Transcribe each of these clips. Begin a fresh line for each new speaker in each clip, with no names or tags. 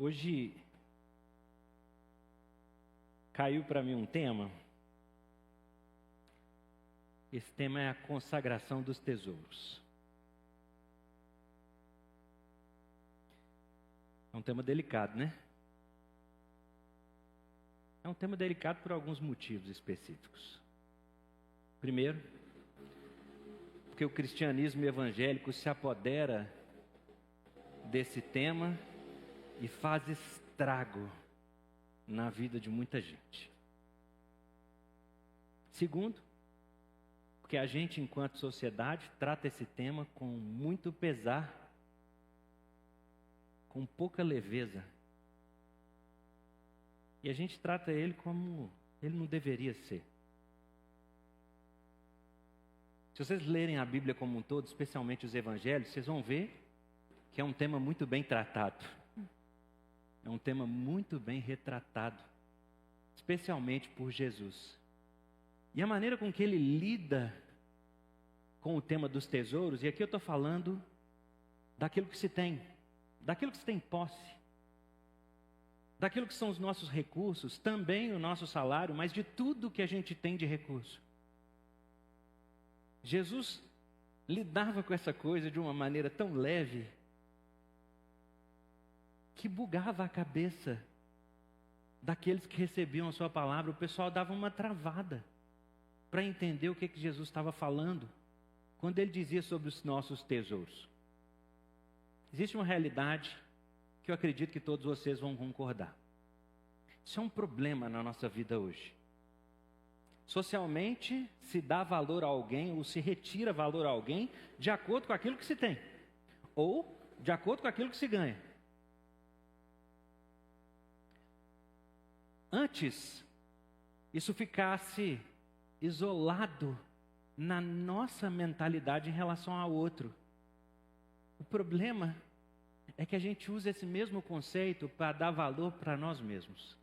Hoje caiu para mim um tema. Esse tema é a consagração dos tesouros. É um tema delicado, né? É um tema delicado por alguns motivos específicos. Primeiro, porque o cristianismo evangélico se apodera desse tema e faz estrago na vida de muita gente. Segundo, porque a gente, enquanto sociedade, trata esse tema com muito pesar, com pouca leveza. E a gente trata ele como ele não deveria ser. Se vocês lerem a Bíblia como um todo, especialmente os evangelhos, vocês vão ver que é um tema muito bem tratado. É um tema muito bem retratado, especialmente por Jesus. E a maneira com que ele lida com o tema dos tesouros, e aqui eu estou falando daquilo que se tem, daquilo que se tem posse, daquilo que são os nossos recursos, também o nosso salário, mas de tudo que a gente tem de recurso. Jesus lidava com essa coisa de uma maneira tão leve que bugava a cabeça daqueles que recebiam a sua palavra. O pessoal dava uma travada para entender o que Jesus estava falando quando ele dizia sobre os nossos tesouros. Existe uma realidade que eu acredito que todos vocês vão concordar. Isso é um problema na nossa vida hoje. Socialmente, se dá valor a alguém ou se retira valor a alguém de acordo com aquilo que se tem, ou de acordo com aquilo que se ganha. Antes, isso ficasse isolado na nossa mentalidade em relação ao outro. O problema é que a gente usa esse mesmo conceito para dar valor para nós mesmos.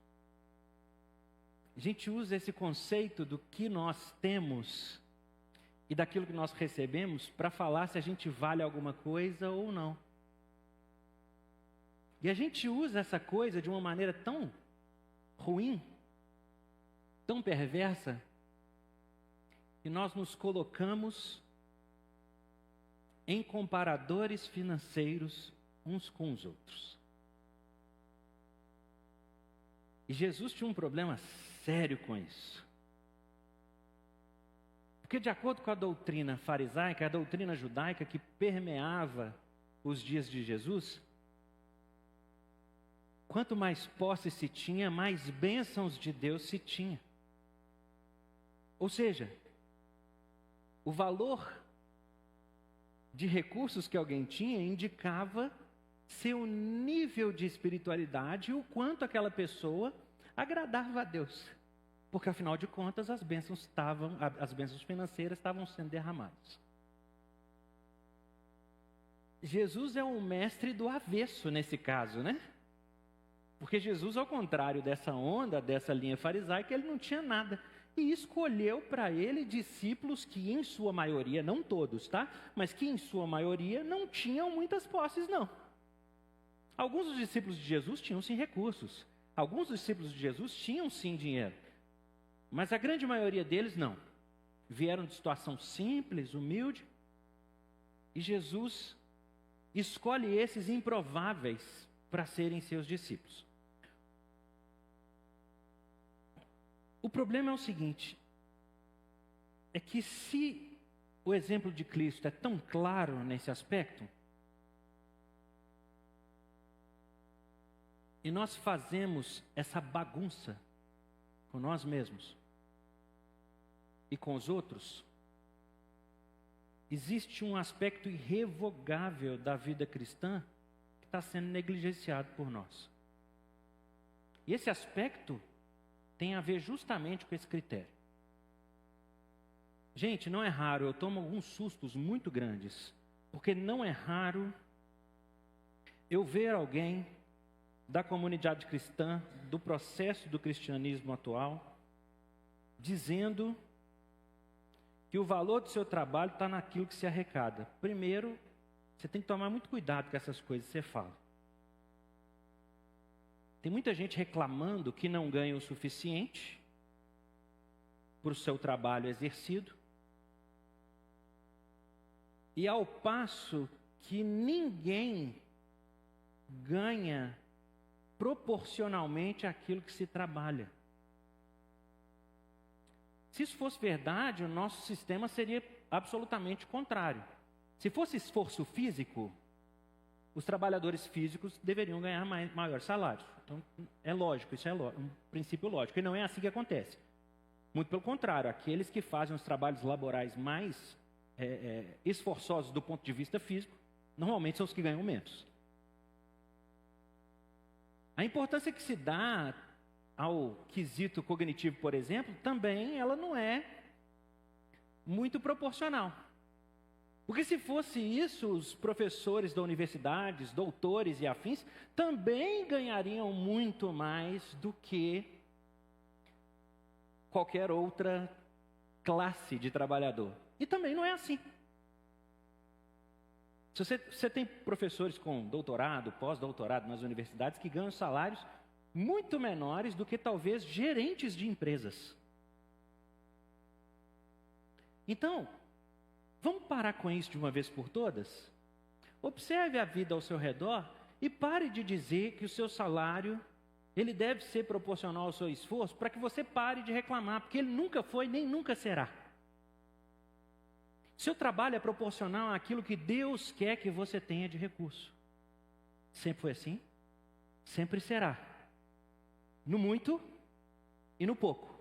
A gente usa esse conceito do que nós temos e daquilo que nós recebemos para falar se a gente vale alguma coisa ou não. E a gente usa essa coisa de uma maneira tão ruim, tão perversa, que nós nos colocamos em comparadores financeiros uns com os outros. E Jesus tinha um problema sério com isso. Porque de acordo com a doutrina farisaica, a doutrina judaica que permeava os dias de Jesus, quanto mais posse se tinha, mais bênçãos de Deus se tinha. Ou seja, o valor de recursos que alguém tinha indicava seu nível de espiritualidade e o quanto aquela pessoa agradava a Deus. Porque afinal de contas as bênçãos financeiras estavam sendo derramadas. Jesus é um mestre do avesso nesse caso, né? Porque Jesus, ao contrário dessa onda, dessa linha farisaica, ele não tinha nada. E escolheu para ele discípulos que em sua maioria, não todos, tá? Mas que em sua maioria não tinham muitas posses, não. Alguns dos discípulos de Jesus tinham sim recursos. Alguns dos discípulos de Jesus tinham sim dinheiro. Mas a grande maioria deles não. Vieram de situação simples, humilde. E Jesus escolhe esses improváveis para serem seus discípulos. O problema é o seguinte, é que se o exemplo de Cristo é tão claro nesse aspecto, e nós fazemos essa bagunça com nós mesmos e com os outros, existe um aspecto irrevogável da vida cristã que está sendo negligenciado por nós. E esse aspecto tem a ver justamente com esse critério. Gente, não é raro, eu tomo alguns sustos muito grandes, porque não é raro eu ver alguém da comunidade cristã, do processo do cristianismo atual, dizendo que o valor do seu trabalho está naquilo que se arrecada. Primeiro, você tem que tomar muito cuidado com essas coisas que você fala. Tem muita gente reclamando que não ganha o suficiente por seu trabalho exercido. E ao passo que ninguém ganha proporcionalmente àquilo que se trabalha. Se isso fosse verdade, o nosso sistema seria absolutamente contrário. Se fosse esforço físico, os trabalhadores físicos deveriam ganhar maior salário. Então, é lógico, isso é um princípio lógico. E não é assim que acontece. Muito pelo contrário, aqueles que fazem os trabalhos laborais mais esforçosos do ponto de vista físico, normalmente são os que ganham menos. A importância que se dá ao quesito cognitivo, por exemplo, também ela não é muito proporcional. Porque se fosse isso, os professores da universidade, doutores e afins, também ganhariam muito mais do que qualquer outra classe de trabalhador. E também não é assim. Se você tem professores com doutorado, pós-doutorado nas universidades que ganham salários muito menores do que talvez gerentes de empresas. Então, vamos parar com isso de uma vez por todas? Observe a vida ao seu redor e pare de dizer que o seu salário ele deve ser proporcional ao seu esforço para que você pare de reclamar, porque ele nunca foi nem nunca será. Seu trabalho é proporcional àquilo que Deus quer que você tenha de recurso. Sempre foi assim, sempre será. No muito e no pouco.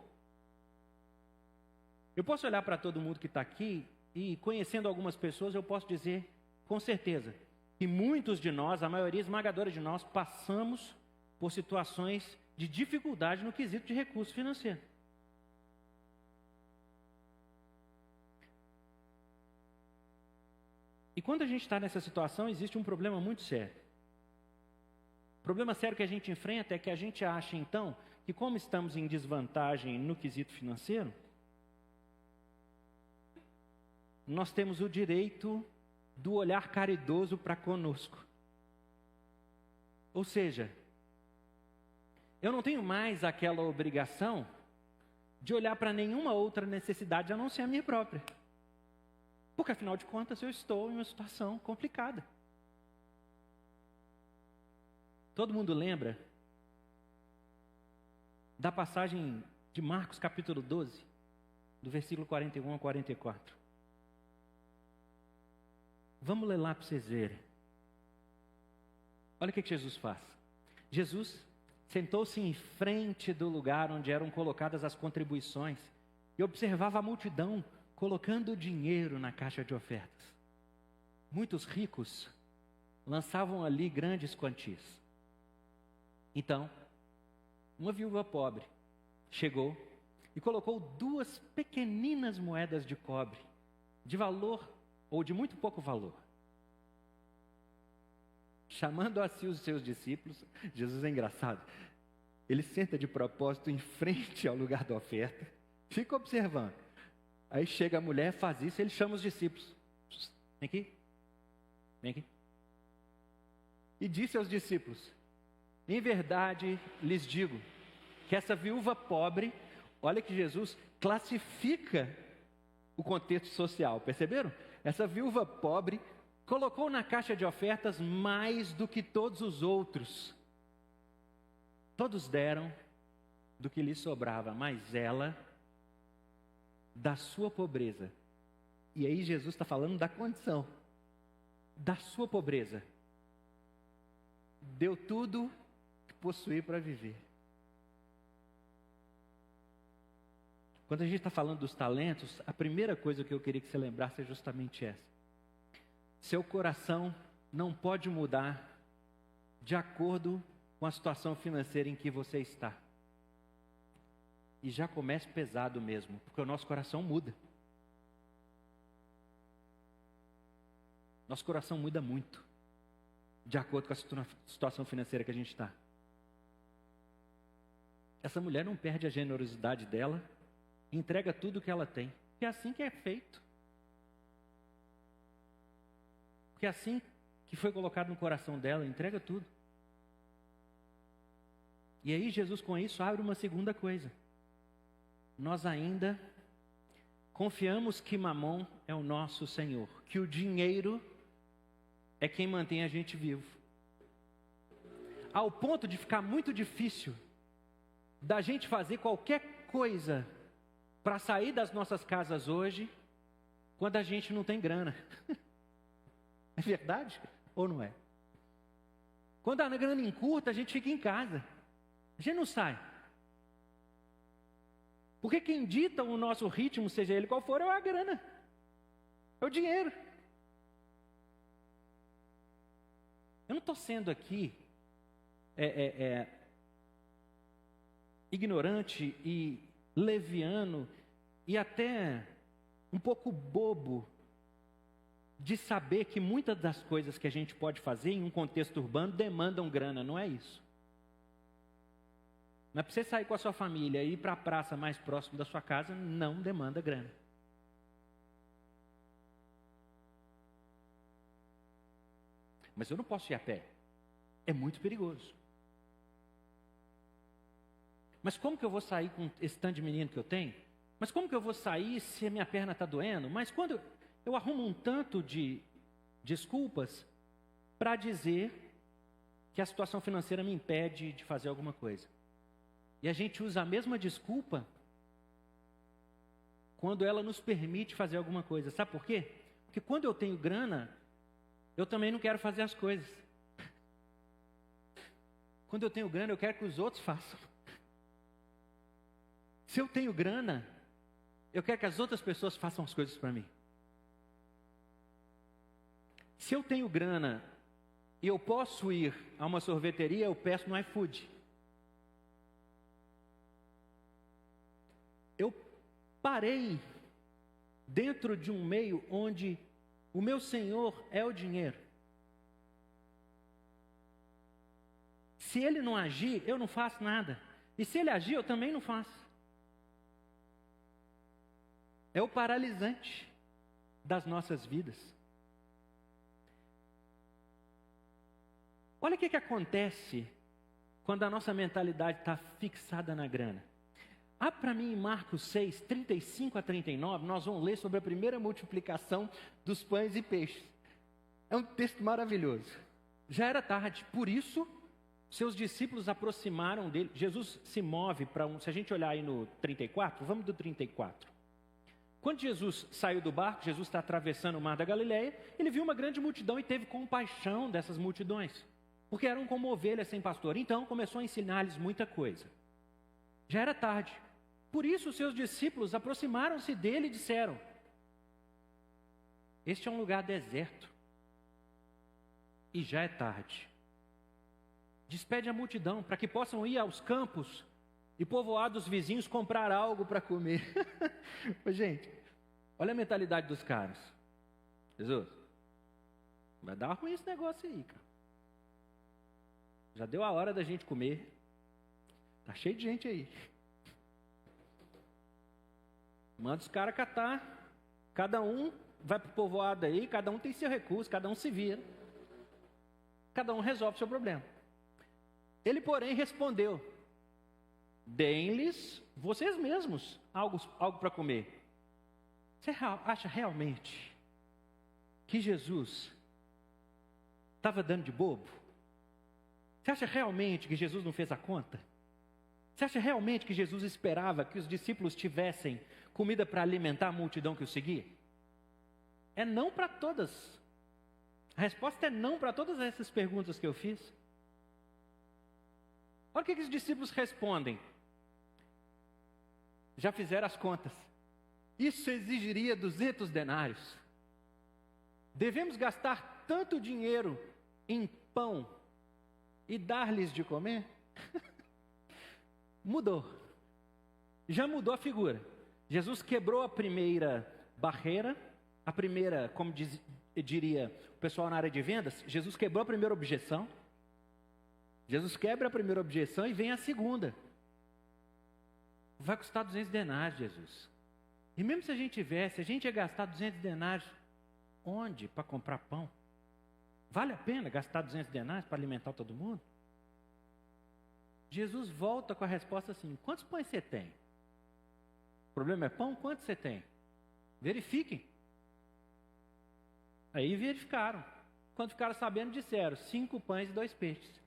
Eu posso olhar para todo mundo que está aqui e, conhecendo algumas pessoas, eu posso dizer com certeza que muitos de nós, a maioria esmagadora de nós, passamos por situações de dificuldade no quesito de recurso financeiro. E quando a gente está nessa situação, existe um problema muito sério. O problema sério que a gente enfrenta é que a gente acha, então, que como estamos em desvantagem no quesito financeiro, nós temos o direito do olhar caridoso para conosco. Ou seja, eu não tenho mais aquela obrigação de olhar para nenhuma outra necessidade a não ser a minha própria. Porque, afinal de contas, eu estou em uma situação complicada. Todo mundo lembra da passagem de Marcos capítulo 12, do versículo 41 a 44. Vamos ler lá para vocês verem. Olha o que Jesus faz. Jesus sentou-se em frente do lugar onde eram colocadas as contribuições e observava a multidão colocando dinheiro na caixa de ofertas. Muitos ricos lançavam ali grandes quantias. Então, uma viúva pobre chegou e colocou 2 pequeninas moedas de cobre, de valor ou de muito pouco valor. Chamando a si os seus discípulos, Jesus é engraçado, ele senta de propósito em frente ao lugar da oferta, fica observando. Aí chega a mulher, faz isso, ele chama os discípulos. Vem aqui. Vem aqui. E disse aos discípulos: em verdade lhes digo, que essa viúva pobre, olha que Jesus classifica o contexto social, perceberam? Essa viúva pobre colocou na caixa de ofertas mais do que todos os outros. Todos deram do que lhe sobrava, mas ela, da sua pobreza. E aí Jesus está falando da condição, da sua pobreza. Deu tudo que possuía para viver. Quando a gente está falando dos talentos, a primeira coisa que eu queria que você lembrasse é justamente essa. Seu coração não pode mudar de acordo com a situação financeira em que você está. E já começa pesado mesmo, porque o nosso coração muda. Nosso coração muda muito, de acordo com a situação financeira que a gente está. Essa mulher não perde a generosidade dela, entrega tudo o que ela tem. Porque é assim que é feito. Porque é assim que foi colocado no coração dela, entrega tudo. E aí Jesus com isso abre uma segunda coisa. Nós ainda confiamos que Mamon é o nosso Senhor, que o dinheiro é quem mantém a gente vivo. Ao ponto de ficar muito difícil da gente fazer qualquer coisa para sair das nossas casas hoje, quando a gente não tem grana. É verdade ou não é? Quando a grana encurta, a gente fica em casa. A gente não sai. Porque quem dita o nosso ritmo, seja ele qual for, é a grana. É o dinheiro. Eu não estou sendo aqui ignorante e leviano e até um pouco bobo de saber que muitas das coisas que a gente pode fazer em um contexto urbano demandam grana, não é isso. Não é para você sair com a sua família e ir para a praça mais próxima da sua casa, não demanda grana. Mas eu não posso ir a pé. É muito perigoso. Mas como que eu vou sair com esse tanto de menino que eu tenho? Mas como que eu vou sair se a minha perna está doendo? Mas quando eu arrumo um tanto de desculpas para dizer que a situação financeira me impede de fazer alguma coisa. E a gente usa a mesma desculpa quando ela nos permite fazer alguma coisa. Sabe por quê? Porque quando eu tenho grana, eu também não quero fazer as coisas. Quando eu tenho grana, eu quero que os outros façam. Se eu tenho grana, eu quero que as outras pessoas façam as coisas para mim. Se eu tenho grana e eu posso ir a uma sorveteria, eu peço no iFood. Eu parei dentro de um meio onde o meu Senhor é o dinheiro. Se Ele não agir, eu não faço nada. E se Ele agir, eu também não faço. É o paralisante das nossas vidas. Olha o que acontece quando a nossa mentalidade está fixada na grana. Para mim em Marcos 6, 35 a 39, nós vamos ler sobre a primeira multiplicação dos pães e peixes. É um texto maravilhoso. Já era tarde, por isso seus discípulos aproximaram dele. Jesus se move para se a gente olhar aí no 34, vamos do 34. Quando Jesus saiu do barco, Jesus está atravessando o mar da Galileia, ele viu uma grande multidão e teve compaixão dessas multidões, porque eram como ovelhas sem pastor. Então começou a ensinar-lhes muita coisa. Já era tarde. Por isso, os seus discípulos aproximaram-se dele e disseram: este é um lugar deserto e já é tarde. Despede a multidão para que possam ir aos campos e povoados vizinhos comprar algo para comer. Gente, olha a mentalidade dos caras. Jesus, vai dar ruim esse negócio aí, cara. Já deu a hora da gente comer. Tá cheio de gente aí. Manda os caras catar. Cada um vai para o povoado aí, cada um tem seu recurso, cada um se vira. Cada um resolve o seu problema. Ele, porém, respondeu: deem-lhes vocês mesmos algo para comer. Você acha realmente que Jesus estava dando de bobo? Você acha realmente que Jesus não fez a conta? Você acha realmente que Jesus esperava que os discípulos tivessem comida para alimentar a multidão que o seguia? É não para todas. A resposta é não para todas essas perguntas que eu fiz. Olha o que os discípulos respondem. Já fizeram as contas. Isso exigiria 200 denários. Devemos gastar tanto dinheiro em pão e dar-lhes de comer? Mudou. Já mudou a figura. Jesus quebrou a primeira barreira, a primeira, como diria o pessoal na área de vendas, Jesus quebrou a primeira objeção. Jesus quebra a primeira objeção e vem a segunda. Vai custar 200 denários, Jesus. E mesmo se a gente tivesse, a gente ia gastar 200 denários onde? Para comprar pão? Vale a pena gastar 200 denários para alimentar todo mundo? Jesus volta com a resposta assim: quantos pães você tem? O problema é pão? Quantos você tem? Verifiquem. Aí verificaram. Quando ficaram sabendo, disseram: 5 pães e 2 peixes.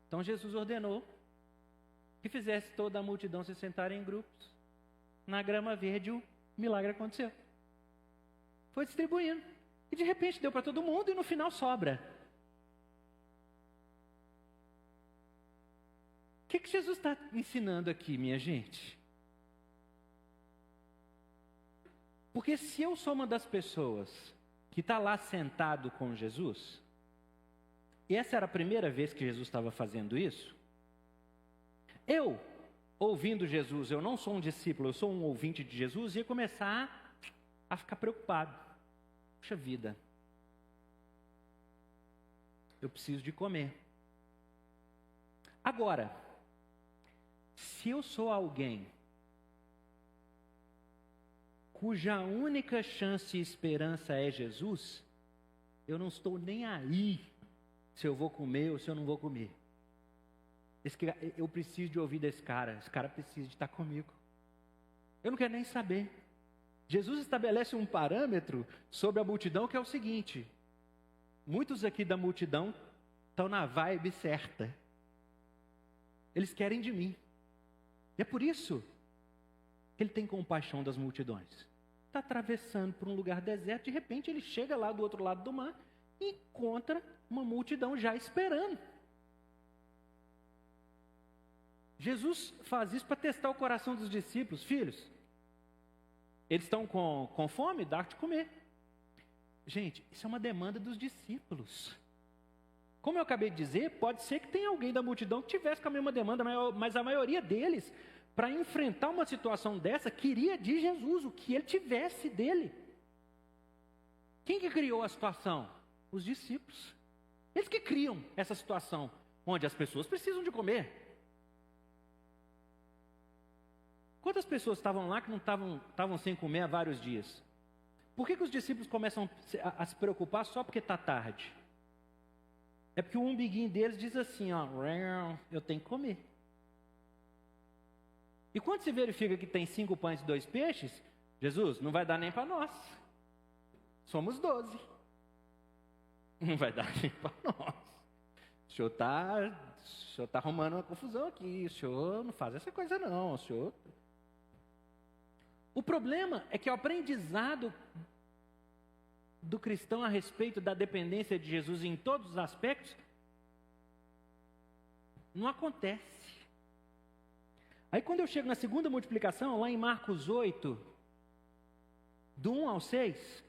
Então Jesus ordenou que fizesse toda a multidão se sentar em grupos. Na grama verde, o milagre aconteceu. Foi distribuindo. E de repente deu para todo mundo e no final sobra. O que Jesus está ensinando aqui, minha gente? Porque se eu sou uma das pessoas que está lá sentado com Jesus, e essa era a primeira vez que Jesus estava fazendo isso, eu, ouvindo Jesus, eu não sou um discípulo, eu sou um ouvinte de Jesus, ia começar a ficar preocupado. Puxa vida, eu preciso de comer. Agora, se eu sou alguém cuja única chance e esperança é Jesus, eu não estou nem aí se eu vou comer ou se eu não vou comer. Eu preciso de ouvir desse cara, esse cara precisa de estar comigo. Eu não quero nem saber. Jesus estabelece um parâmetro sobre a multidão que é o seguinte: muitos aqui da multidão estão na vibe certa. Eles querem de mim. E é por isso que ele tem compaixão das multidões. Está atravessando por um lugar deserto, de repente ele chega lá do outro lado do mar e encontra uma multidão já esperando. Jesus faz isso para testar o coração dos discípulos. Filhos, eles estão com fome? Dá de comer. Gente, isso é uma demanda dos discípulos. Como eu acabei de dizer, pode ser que tenha alguém da multidão que tivesse com a mesma demanda, mas a maioria deles, para enfrentar uma situação dessa, queria de Jesus, o que ele tivesse dele. Quem que criou a situação? Os discípulos. Eles que criam essa situação, onde as pessoas precisam de comer. Quantas pessoas estavam lá que não estavam sem comer há vários dias? Por que os discípulos começam a se preocupar só porque está tarde? É porque o umbiguinho deles diz assim, ó, eu tenho que comer. E quando se verifica que tem 5 pães e 2 peixes, Jesus, não vai dar nem para nós. Somos 12. Não vai dar nem para nós. O senhor está arrumando uma confusão aqui. O senhor não faz essa coisa não. O problema é que o aprendizado do cristão a respeito da dependência de Jesus em todos os aspectos não acontece. Aí quando eu chego na segunda multiplicação, lá em Marcos 8, do 1 ao 6,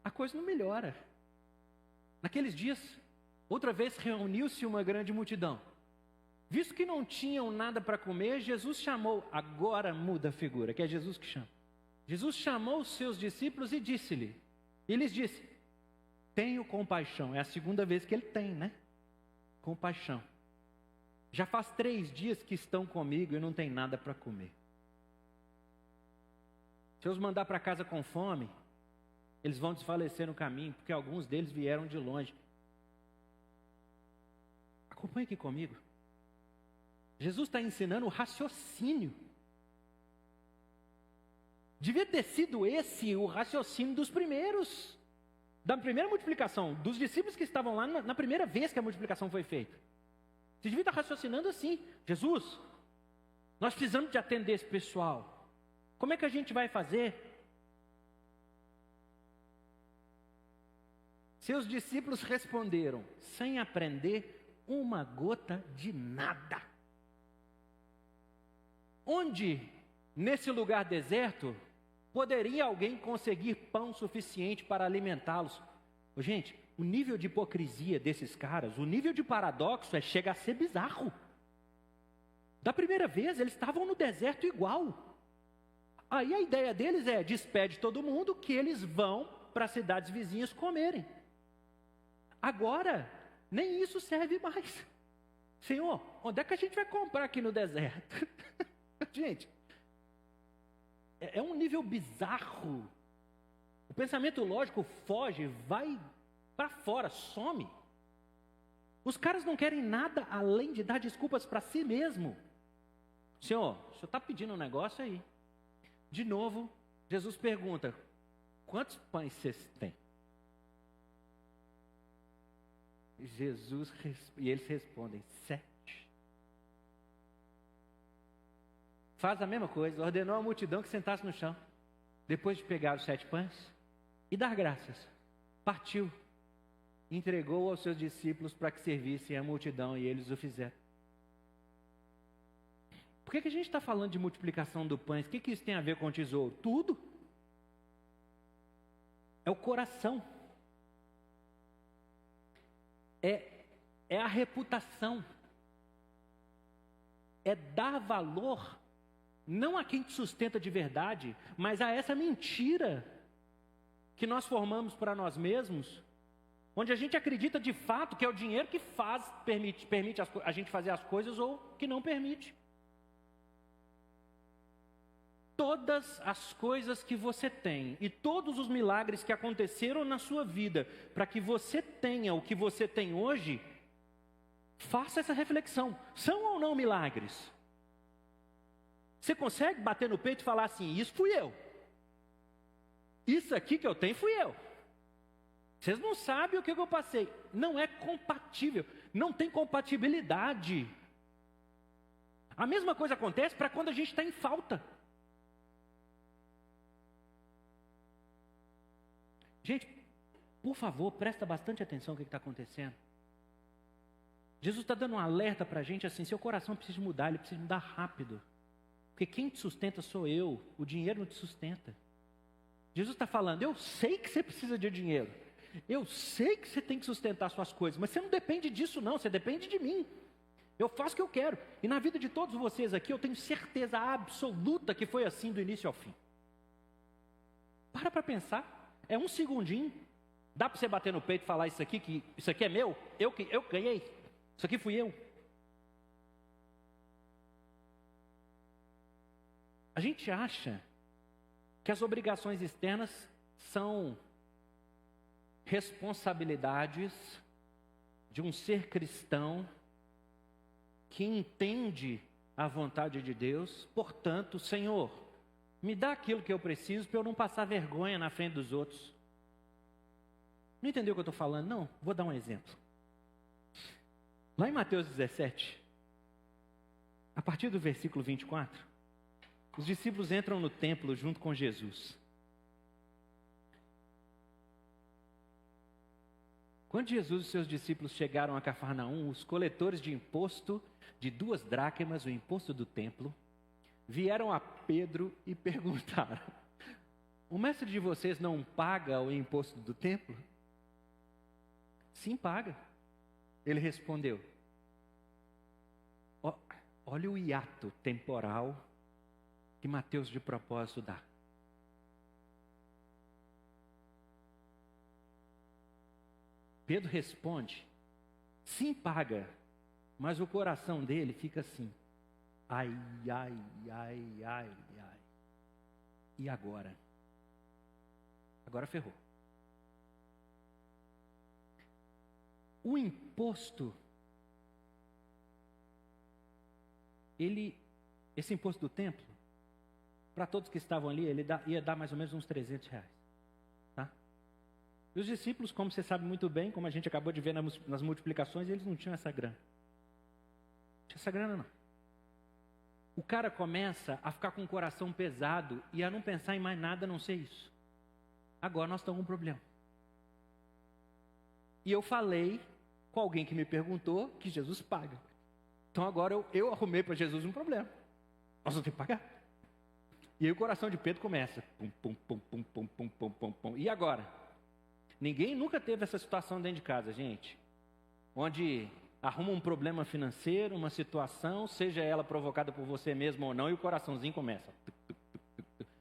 a coisa não melhora. Naqueles dias, outra vez reuniu-se uma grande multidão. Visto que não tinham nada para comer, Jesus chamou, agora muda a figura, que é Jesus que chama. Jesus chamou os seus discípulos e lhes disse, tenho compaixão. É a segunda vez que ele tem, né? Compaixão. Já faz 3 dias que estão comigo e não tem nada para comer. Se eu os mandar para casa com fome, eles vão desfalecer no caminho, porque alguns deles vieram de longe. Acompanhe aqui comigo. Jesus está ensinando o raciocínio. Devia ter sido esse o raciocínio dos primeiros, da primeira multiplicação, dos discípulos que estavam lá na primeira vez que a multiplicação foi feita. Você devia estar raciocinando assim: Jesus, nós precisamos de atender esse pessoal. Como é que a gente vai fazer? Seus discípulos responderam, sem aprender uma gota de nada. Onde, nesse lugar deserto, poderia alguém conseguir pão suficiente para alimentá-los? Gente, o nível de hipocrisia desses caras, o nível de paradoxo chega a ser bizarro. Da primeira vez, eles estavam no deserto igual. Aí a ideia deles é, despede todo mundo que eles vão para as cidades vizinhas comerem. Agora, nem isso serve mais. Senhor, onde é que a gente vai comprar aqui no deserto? Gente, é um nível bizarro. O pensamento lógico foge, vai para fora, some. Os caras não querem nada além de dar desculpas para si mesmo. Senhor, o senhor está pedindo um negócio aí. De novo, Jesus pergunta, quantos pães vocês têm? E eles respondem, 7. Faz a mesma coisa, ordenou a multidão que sentasse no chão. Depois de pegar os 7 pães e dar graças, partiu, entregou aos seus discípulos para que servissem a multidão e eles o fizeram. Por que a gente está falando de multiplicação do pães? O que isso tem a ver com o tesouro? Tudo. É o coração. É a reputação. É dar valor, não a quem te sustenta de verdade, mas a essa mentira que nós formamos para nós mesmos, onde a gente acredita de fato que é o dinheiro que permite a gente fazer as coisas ou que não permite. Todas as coisas que você tem e todos os milagres que aconteceram na sua vida para que você tenha o que você tem hoje, faça essa reflexão. São ou não milagres? Você consegue bater no peito e falar assim, isso fui eu. Isso aqui que eu tenho fui eu. Vocês não sabem o que eu passei. Não é compatível. Não tem compatibilidade. A mesma coisa acontece para quando a gente está em falta. Gente, por favor, presta bastante atenção no que está acontecendo. Jesus está dando um alerta para a gente assim, seu coração precisa mudar, ele precisa mudar rápido. Porque quem te sustenta sou eu, o dinheiro não te sustenta. Jesus está falando, eu sei que você precisa de dinheiro. Eu sei que você tem que sustentar suas coisas, mas você não depende disso não, você depende de mim. Eu faço o que eu quero. E na vida de todos vocês aqui, eu tenho certeza absoluta que foi assim do início ao fim. Para pensar. É um segundinho. Dá para você bater no peito e falar isso aqui é meu? Eu ganhei. Isso aqui fui eu. A gente acha que as obrigações externas são responsabilidades de um ser cristão que entende a vontade de Deus. Portanto, Senhor, me dá aquilo que eu preciso para eu não passar vergonha na frente dos outros. Não entendeu o que eu estou falando? Não, vou dar um exemplo. Lá em Mateus 17, a partir do versículo 24, os discípulos entram no templo junto com Jesus. Quando Jesus e seus discípulos chegaram a Cafarnaum, os coletores de imposto de 2 dracmas, o imposto do templo, vieram a Pedro e perguntaram, o mestre de vocês não paga o imposto do templo? Sim, paga. Ele respondeu, olha o hiato temporal que Mateus de propósito dá. Pedro responde, sim, paga, mas o coração dele fica assim, ai. E agora? Agora ferrou. O imposto, esse imposto do templo, para todos que estavam ali, ia dar mais ou menos uns R$300. Tá? E os discípulos, como você sabe muito bem, como a gente acabou de ver nas multiplicações, eles não tinham essa grana. Não tinha essa grana não. O cara começa a ficar com o coração pesado e a não pensar em mais nada a não ser isso. Agora nós estamos com um problema. E eu falei com alguém que me perguntou que Jesus paga. Então agora eu arrumei para Jesus um problema. Nós vamos ter que pagar. E aí o coração de Pedro começa. Pum, pum, pum, pum, pum, pum, pum, pum, pum. E agora? Ninguém nunca teve essa situação dentro de casa, gente. Onde arruma um problema financeiro, uma situação, seja ela provocada por você mesmo ou não, e o coraçãozinho começa.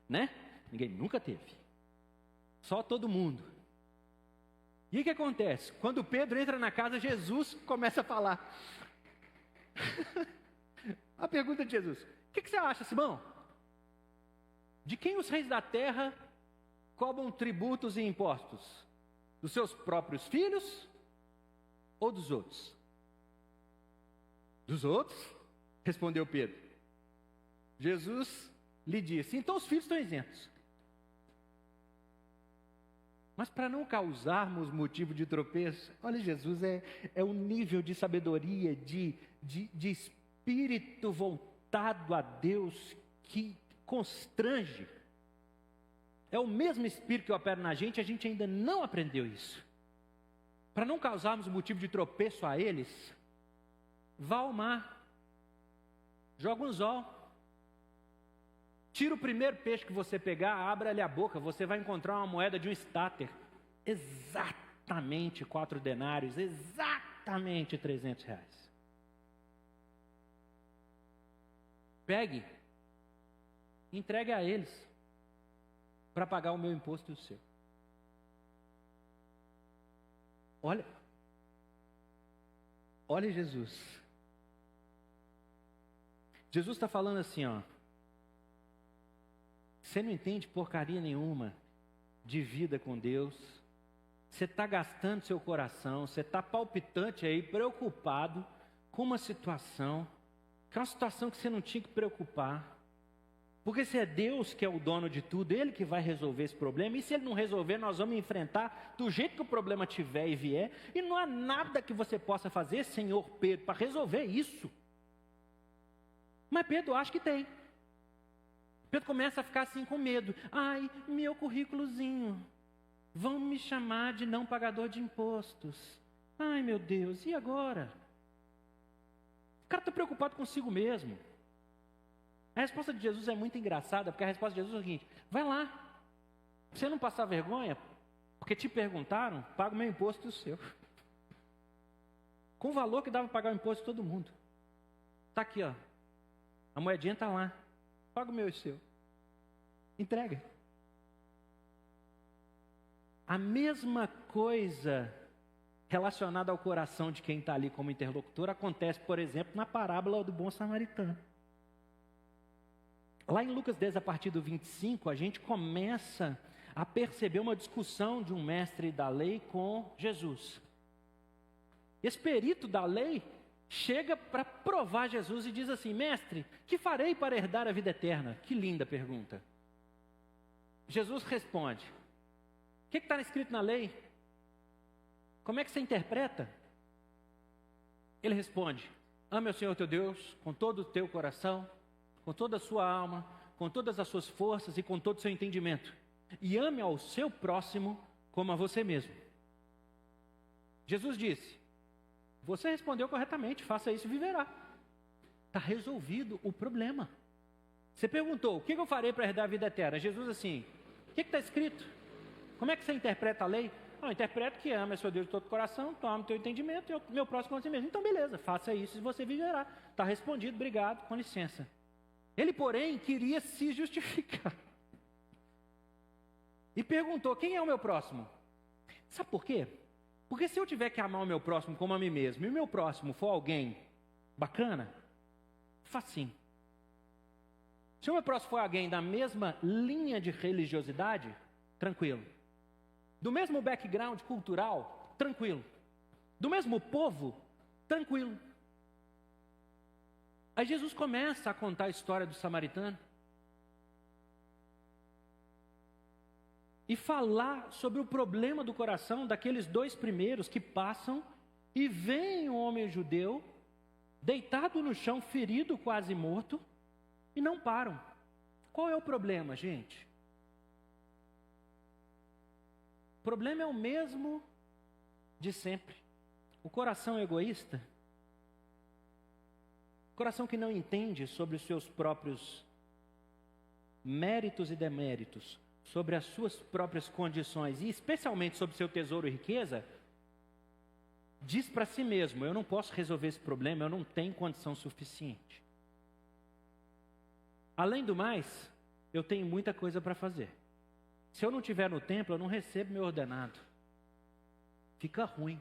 Né? Ninguém nunca teve. Só todo mundo. E o que acontece? Quando Pedro entra na casa, Jesus começa a falar. A pergunta de Jesus: o que você acha, Simão? De quem os reis da terra cobram tributos e impostos? Dos seus próprios filhos ou dos outros? Dos outros? Respondeu Pedro. Jesus lhe disse: então os filhos estão isentos. Mas para não causarmos motivo de tropeço, olha, Jesus é um nível de sabedoria, de espírito voltado a Deus que constrange. É o mesmo espírito que opera na gente, a gente ainda não aprendeu isso. Para não causarmos motivo de tropeço a eles, vá ao mar, joga um anzol, tira o primeiro peixe que você pegar, abra-lhe a boca, você vai encontrar uma moeda de um estáter, exatamente 4 denários, exatamente 300 reais. Pegue, entregue a eles, para pagar o meu imposto e o seu. Olha Jesus. Jesus está falando assim, ó. Você não entende porcaria nenhuma de vida com Deus. Você está gastando seu coração, você está palpitante aí, preocupado com uma situação, que é uma situação que você não tinha que preocupar. Porque se é Deus que é o dono de tudo, Ele que vai resolver esse problema, e se Ele não resolver, nós vamos enfrentar do jeito que o problema tiver e vier, e não há nada que você possa fazer, Senhor Pedro, para resolver isso. Mas Pedro acha que tem. Pedro começa a ficar assim com medo. Ai, meu currículozinho, vão me chamar de não pagador de impostos. Ai, meu Deus, e agora? O cara está preocupado consigo mesmo. A resposta de Jesus é muito engraçada, porque a resposta de Jesus é o seguinte: vai lá, se você não passar vergonha, porque te perguntaram, paga o meu imposto e o seu. Com o valor que dava para pagar o imposto de todo mundo. Está aqui, ó. A moedinha está lá. Paga o meu e o seu. Entrega. A mesma coisa relacionada ao coração de quem está ali como interlocutor acontece, por exemplo, na parábola do bom samaritano. Lá em Lucas 10, a partir do 25, a gente começa a perceber uma discussão de um mestre da lei com Jesus. Esse perito da lei chega para provar Jesus e diz assim: mestre, que farei para herdar a vida eterna? Que linda pergunta. Jesus responde: o que está escrito na lei? Como é que você interpreta? Ele responde: ame ao Senhor teu Deus com todo o teu coração, com toda a sua alma, com todas as suas forças e com todo o seu entendimento. E ame ao seu próximo como a você mesmo. Jesus disse: você respondeu corretamente, faça isso e viverá. Está resolvido o problema. Você perguntou: o que eu farei para herdar a vida eterna? Jesus assim: o que está escrito? Como é que você interpreta a lei? Eu interpreto que ama o seu Deus de todo o coração, toma o teu entendimento e o meu próximo como a si mesmo. Então beleza, faça isso e você viverá. Está respondido, obrigado, com licença. Ele, porém, queria se justificar. E perguntou: quem é o meu próximo? Sabe por quê? Porque se eu tiver que amar o meu próximo como a mim mesmo, e o meu próximo for alguém bacana, facinho. Se o meu próximo for alguém da mesma linha de religiosidade, tranquilo. Do mesmo background cultural, tranquilo. Do mesmo povo, tranquilo. Aí Jesus começa a contar a história do samaritano e falar sobre o problema do coração daqueles 2 primeiros que passam e veem um homem judeu deitado no chão, ferido, quase morto, e não param. Qual é o problema, gente? O problema é o mesmo de sempre. O coração egoísta, o coração que não entende sobre os seus próprios méritos e deméritos, sobre as suas próprias condições e especialmente sobre seu tesouro e riqueza, diz para si mesmo: eu não posso resolver esse problema, eu não tenho condição suficiente. Além do mais, eu tenho muita coisa para fazer. Se eu não estiver no templo, eu não recebo meu ordenado. Fica ruim.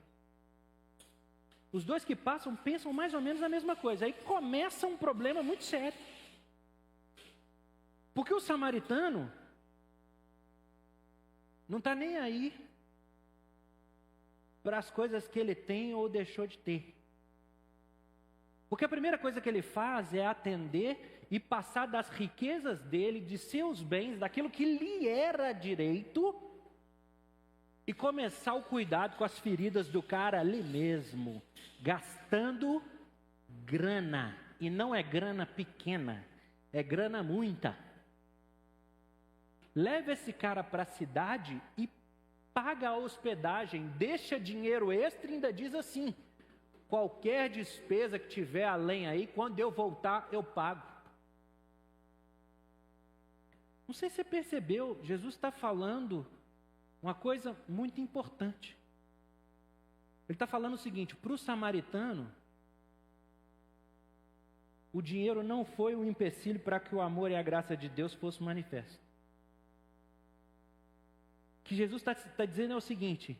Os 2 que passam pensam mais ou menos a mesma coisa. Aí começa um problema muito sério. Porque o samaritano não está nem aí para as coisas que ele tem ou deixou de ter. Porque a primeira coisa que ele faz é atender e passar das riquezas dele, de seus bens, daquilo que lhe era direito, e começar o cuidado com as feridas do cara ali mesmo, gastando grana. E não é grana pequena, é grana muita. Leva esse cara para a cidade e paga a hospedagem, deixa dinheiro extra e ainda diz assim: qualquer despesa que tiver além aí, quando eu voltar, eu pago. Não sei se você percebeu, Jesus está falando uma coisa muito importante. Ele está falando o seguinte: para o samaritano, o dinheiro não foi um empecilho para que o amor e a graça de Deus fossem manifestos. O que Jesus está dizendo é o seguinte: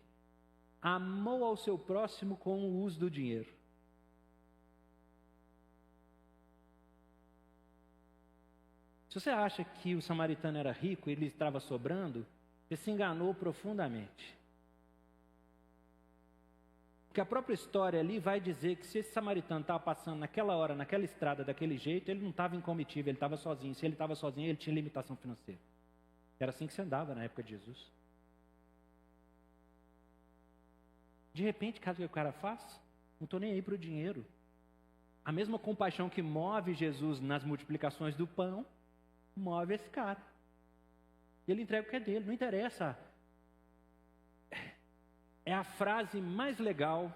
amou ao seu próximo com o uso do dinheiro. Se você acha que o samaritano era rico e ele estava sobrando, você se enganou profundamente. Porque a própria história ali vai dizer que se esse samaritano estava passando naquela hora, naquela estrada, daquele jeito, ele não estava em comitiva, ele estava sozinho. Se ele estava sozinho, ele tinha limitação financeira. Era assim que se andava na época de Jesus. De repente, o que o cara faz? Não estou nem aí para o dinheiro. A mesma compaixão que move Jesus nas multiplicações do pão, move esse cara. E ele entrega o que é dele, não interessa. É a frase mais legal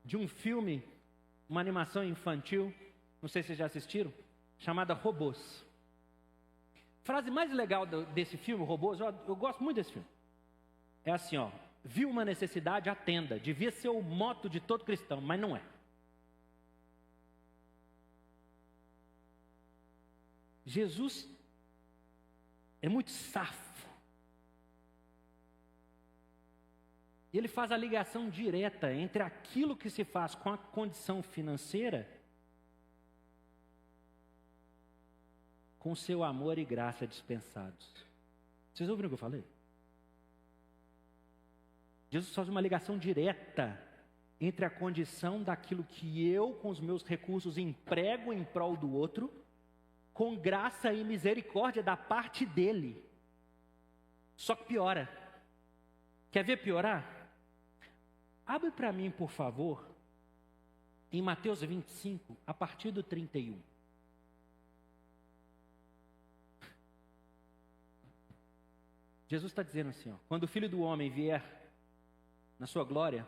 de um filme, uma animação infantil, não sei se vocês já assistiram, chamada Robôs. Frase mais legal desse filme, Robôs, eu gosto muito desse filme. É assim, ó: viu uma necessidade, atenda. Devia ser o moto de todo cristão, mas não é. Jesus é muito safo. E ele faz a ligação direta entre aquilo que se faz com a condição financeira com seu amor e graça dispensados. Vocês ouviram o que eu falei? Jesus faz uma ligação direta entre a condição daquilo que eu, com os meus recursos, emprego em prol do outro, com graça e misericórdia da parte dele. Só que piora. Quer ver piorar? Abre para mim, por favor, em Mateus 25, a partir do 31. Jesus está dizendo assim, ó: quando o Filho do Homem vier na sua glória,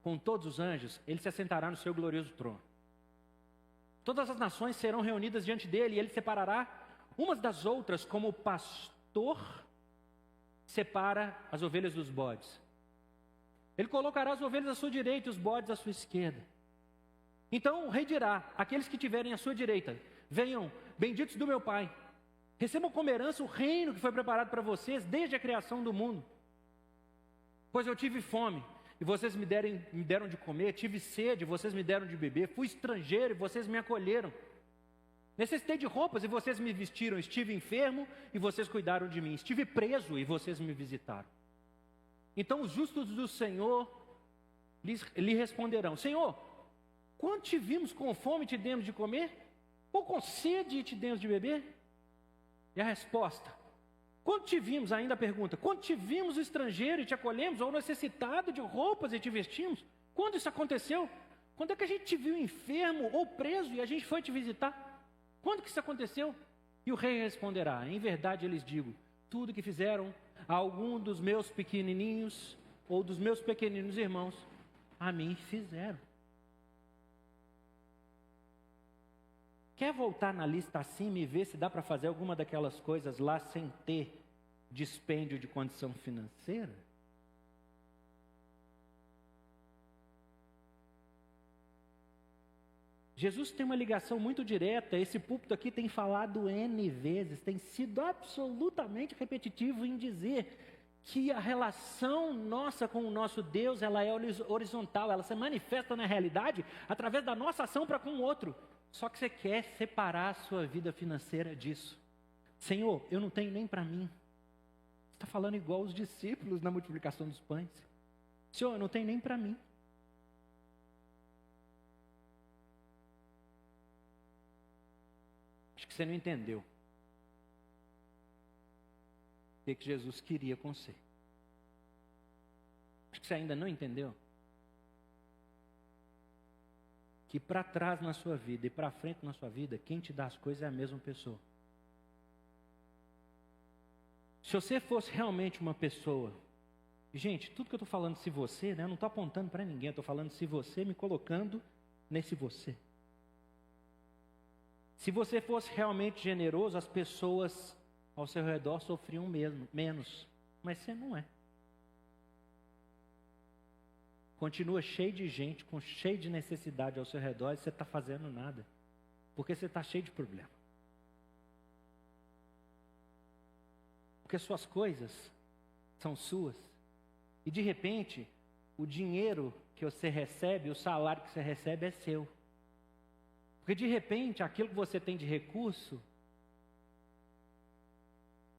com todos os anjos, ele se assentará no seu glorioso trono. Todas as nações serão reunidas diante dele, e ele separará umas das outras, como o pastor separa as ovelhas dos bodes. Ele colocará as ovelhas à sua direita e os bodes à sua esquerda. Então o rei dirá: aqueles que tiverem à sua direita, venham, benditos do meu Pai, recebam como herança o reino que foi preparado para vocês desde a criação do mundo. Pois eu tive fome, e vocês me deram de comer; tive sede, e vocês me deram de beber; fui estrangeiro, e vocês me acolheram; necessitei de roupas, e vocês me vestiram; estive enfermo, e vocês cuidaram de mim; estive preso, e vocês me visitaram. Então os justos do Senhor lhe responderão: Senhor, quando te vimos com fome e te demos de comer? Ou com sede e te demos de beber? E a resposta: quando te vimos, ainda a pergunta, quando te vimos estrangeiro e te acolhemos, ou necessitado de roupas e te vestimos? Quando isso aconteceu? Quando é que a gente te viu enfermo ou preso e a gente foi te visitar? Quando que isso aconteceu? E o rei responderá: em verdade eu lhes digo, tudo que fizeram a algum dos meus pequenininhos ou dos meus pequeninos irmãos, a mim fizeram. Quer voltar na lista acima e ver se dá para fazer alguma daquelas coisas lá sem ter dispêndio de condição financeira? Jesus tem uma ligação muito direta. Esse púlpito aqui tem falado N vezes, tem sido absolutamente repetitivo em dizer que a relação nossa com o nosso Deus, ela é horizontal, ela se manifesta na realidade através da nossa ação para com o outro. Só que você quer separar a sua vida financeira disso. Senhor, eu não tenho nem para mim. Você está falando igual os discípulos na multiplicação dos pães. Senhor, eu não tenho nem para mim. você não entendeu o que Jesus queria com você. Acho que você ainda não entendeu que para trás na sua vida e para frente na sua vida, quem te dá as coisas é a mesma pessoa. Se você fosse realmente uma pessoa... Gente, tudo que eu estou falando se você, né, eu não estou apontando para ninguém, eu estou falando se você, me colocando nesse você. Se você fosse realmente generoso, as pessoas ao seu redor sofriam menos. Mas você não é. Continua cheio de gente, cheio de necessidade ao seu redor, e você está fazendo nada. Porque você está cheio de problema. Porque suas coisas são suas. E de repente, o dinheiro que você recebe, o salário que você recebe é seu. Porque de repente, aquilo que você tem de recurso,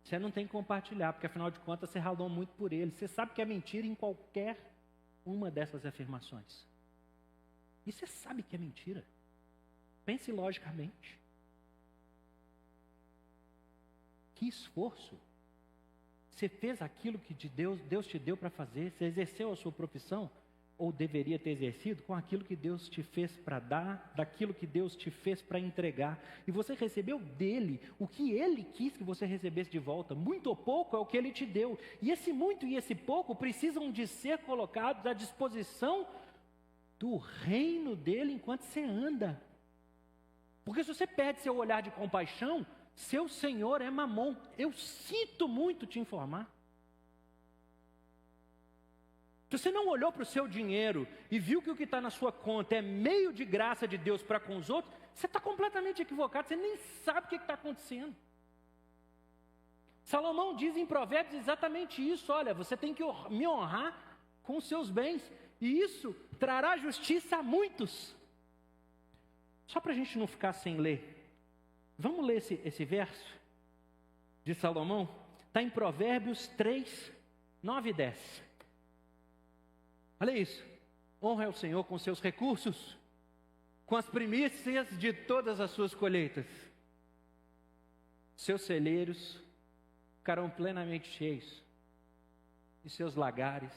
você não tem que compartilhar, porque afinal de contas você ralou muito por ele. Você sabe que é mentira em qualquer uma dessas afirmações. E você sabe que é mentira. Pense logicamente. Que esforço. Você fez aquilo que Deus te deu para fazer. Você exerceu a sua profissão, ou deveria ter exercido, com aquilo que Deus te fez para dar, daquilo que Deus te fez para entregar. E você recebeu dele o que ele quis que você recebesse de volta. Muito ou pouco é o que ele te deu. E esse muito e esse pouco precisam de ser colocados à disposição do reino dele enquanto você anda. Porque se você perde seu olhar de compaixão, seu senhor é mamon. Eu sinto muito te informar. Se você não olhou para o seu dinheiro e viu que o que está na sua conta é meio de graça de Deus para com os outros, você está completamente equivocado, você nem sabe o que está acontecendo. Salomão diz em Provérbios exatamente isso: olha, você tem que me honrar com os seus bens, e isso trará justiça a muitos. Só para a gente não ficar sem ler, vamos ler esse verso de Salomão? Está em Provérbios 3, 9 e 10. Olha isso. Honra ao Senhor com seus recursos, com as primícias de todas as suas colheitas. Seus celeiros ficarão plenamente cheios, e seus lagares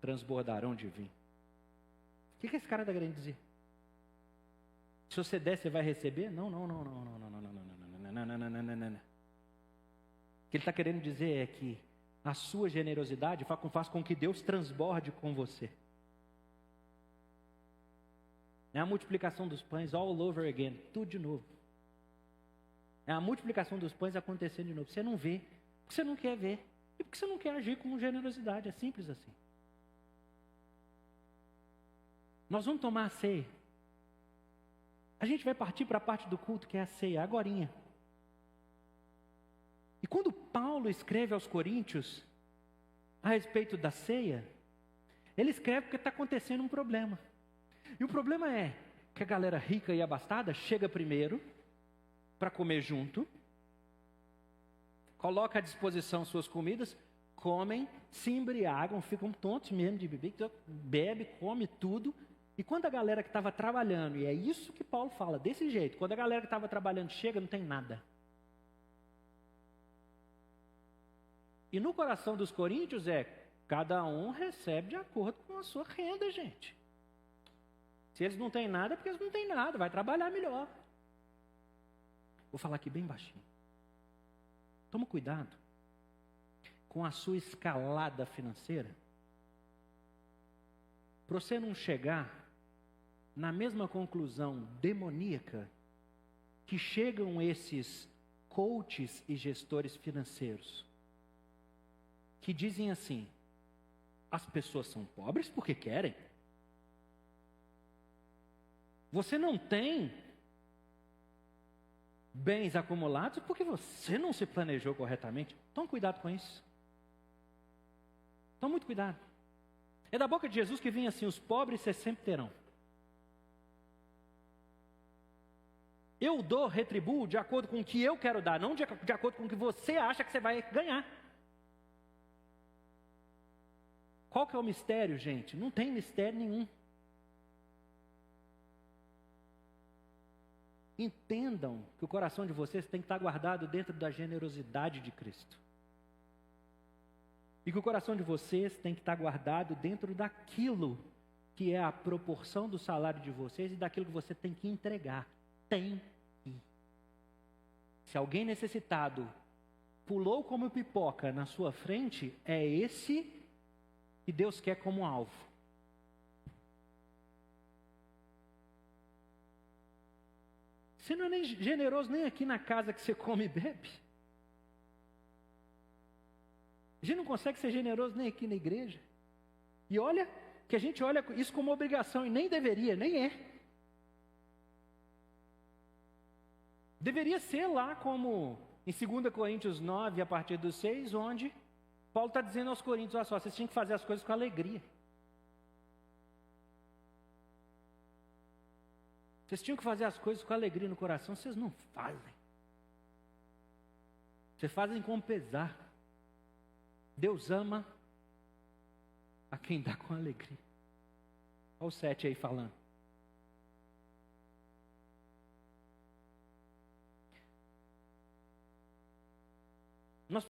transbordarão de vinho. O que esse cara está querendo dizer? Se você der, você vai receber? Não. O que ele está querendo dizer é que a sua generosidade faz com que Deus transborde com você. É a multiplicação dos pães all over again, tudo de novo. É a multiplicação dos pães acontecendo de novo. Você não vê, porque você não quer ver, e porque você não quer agir com generosidade, é simples assim. Nós vamos tomar a ceia. A gente vai partir para a parte do culto que é a ceia, agorinha. E quando Paulo escreve aos Coríntios a respeito da ceia, ele escreve porque está acontecendo um problema. E o problema é que a galera rica e abastada chega primeiro para comer junto, coloca à disposição suas comidas, comem, se embriagam, ficam tontos mesmo de beber, bebe, come tudo. E quando a galera que estava trabalhando, e é isso que Paulo fala, desse jeito, quando a galera que estava trabalhando chega, não tem nada. E no coração dos coríntios cada um recebe de acordo com a sua renda, gente. Se eles não têm nada, é porque eles não têm nada, vai trabalhar melhor. Vou falar aqui bem baixinho. Toma cuidado com a sua escalada financeira, para você não chegar na mesma conclusão demoníaca que chegam esses coaches e gestores financeiros, que dizem assim: as pessoas são pobres porque querem. Você não tem bens acumulados porque você não se planejou corretamente. Tome cuidado com isso. Tome muito cuidado. É da boca de Jesus que vem assim: os pobres vocês sempre terão. Eu dou, retribuo de acordo com o que eu quero dar, não de acordo com o que você acha que você vai ganhar. Qual que é o mistério, gente? Não tem mistério nenhum. entendam que o coração de vocês tem que estar guardado dentro da generosidade de Cristo. E que o coração de vocês tem que estar guardado dentro daquilo que é a proporção do salário de vocês e daquilo que você tem que entregar. Tem que. Se alguém necessitado pulou como pipoca na sua frente, é esse que Deus quer como alvo. Você não é nem generoso nem aqui na casa que você come e bebe. A gente não consegue ser generoso nem aqui na igreja. E olha, que a gente olha isso como obrigação, e nem deveria, nem é. Deveria ser lá como em 2 Coríntios 9, a partir do 6, onde Paulo está dizendo aos coríntios, olha só, vocês tinham que fazer as coisas com alegria. Vocês tinham que fazer as coisas com alegria no coração, vocês não fazem. Vocês fazem com pesar. Deus ama a quem dá com alegria. Olha o 7 aí falando.